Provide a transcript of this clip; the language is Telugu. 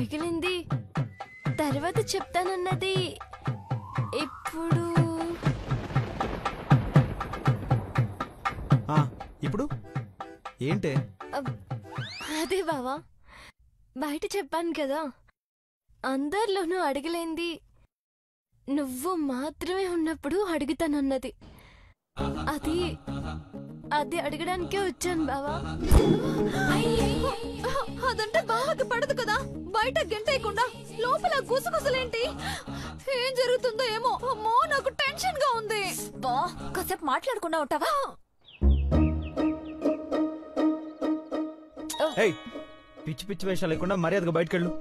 మిగిలింది తర్వాత చెప్తానన్నది ఇప్పుడు ఇప్పుడు ఏంటే? అదే బావా, బయట చెప్పాను కదా, అందరిలోనూ అడగలేంది నువ్వు మాత్రమే ఉన్నప్పుడు అడుగుతానన్నది. అది అది అడగడానికే వచ్చాను బావా. అదంటే బావకి పడదు కదా, బయట గంటేయకుండా లోపల గుసగుసలేంటి? ఏం జరుగుతుందో ఏమో, అమ్మో నాకు టెన్షన్ గా ఉంది. బా కాసేపు మాట్లాడకుండా ఉంటావా? పిచ్చి పిచ్చి వేషాలు లేకుండా మర్యాదగా బయటకెళ్ళు.